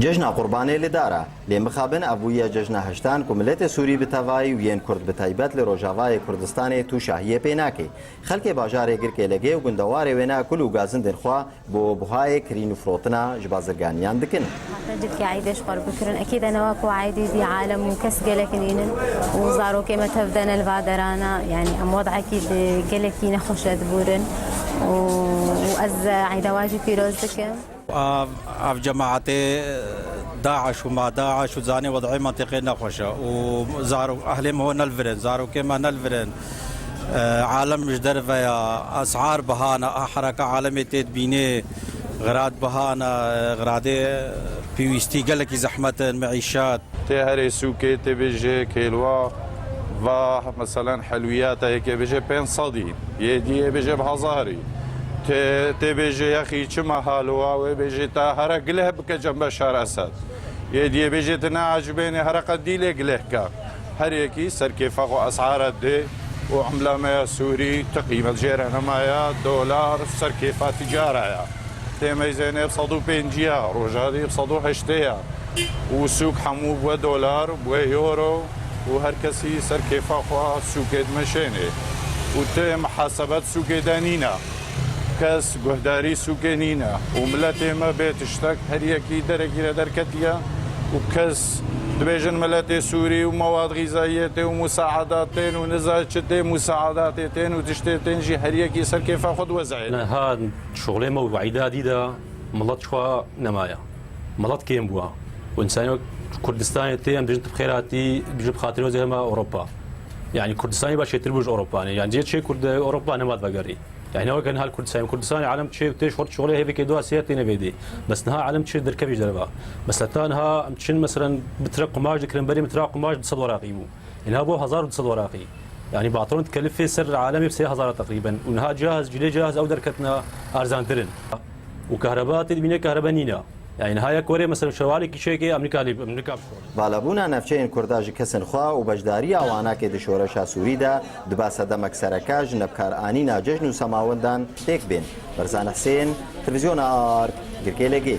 جەژنا قوربانê li dara lê mixabin ebûye cejna heştan ku milletê Sûrî bi tevahî û yên Kurd bi taybet li rojavayê Kurdistanê tu şahiyê pê nake. Xelkê bajarê Girkê Legê û gundewarê wê ne kul û gazindên xwe bo buhayê kirîn û firotina ji bazirganiyan dikin. جركي عيدش قرب بكرن أكيد أنا واكو عيدي دي عالم وكس جلكنين وزارو كما تبدأنا البادرانا يعني أم وضع أكيد جلكي نخش دبورن وأز عيدا واجي في روزك. أف جماعة داعش وما داعش وزاني وضعي منطقي نخوشة وزارو أهلهم هو نلفرن زارو كما نلفرن عالم مش درفيا أسعار بهانا حركة عالمي تدبيني غراد بهانا غرادي بيوستي قالك زحمة معيشات تهري سوكي تبيجي كيلوا و مثلا حلويات هيك بيجي بين صدي يدي بيجي بهزاري تبيجي يا اخي كما هالوا وبيجي تهرا قلهب كجنب بشار اسد يدي بيجي تناعج بين هرقه ديلي قلهكا هريكي سركيفاقو اسعار دي وعمله ما سوري تقييم جيرنا مايا دولار سركيفا تجاره تيميزيني بصدو بينجيا روجادي بصدو هشتيا وسوق حمو بو دولار بو يورو وهركسي سركيفا خوا سوق مشيني وتي محاسبات سوق دانينا كاس قهداري سوق نينا وملاتي ما بيتشتك هريكي دركي دركتيا وكاس دبيجن ملاتي سوري ومواد غذائيه ومساعداتين ونزاجتين مساعداتين وتشتيتين جي هريكي سركيفا خد وزعي هاد شغلي مو عيدادي دا ملط شوا نمايا ملط كيم بوا وانسان كردستان تيم بجد بخيراتي بجد خاطر زي ما اوروبا يعني كردستاني باش يتربج اوروبا يعني جيت شيء كرد اوروبا انا ما بقري يعني هو كان هالكردستان عالم شيء تيش فرط شغله هي بكيدوا سياتي نبيدي بس نها عالم شيء دركبي جربا بس لتانها مشن مثلا بترق قماش ذكرن بري مترق قماش بصد وراقيمو يعني هو 1000 بصد وراقي يعني باطرون تكلف في سر عالمي ب 1000 تقريبا ونها جاهز جلي جاهز او دركتنا ارزان ترن وكهرباء تدبينه كهربانينا يعني هاي كوري مثلا شوالي كيشيكي امريكا بالابونا نفچین کورداج کسن خوا و بجداری اوانا که د شورش سوری ده د باسده مکسرکاج نبکار انینا جشن و سماوندان تک بین برزان حسین تلویزیون آرک گرکê Legê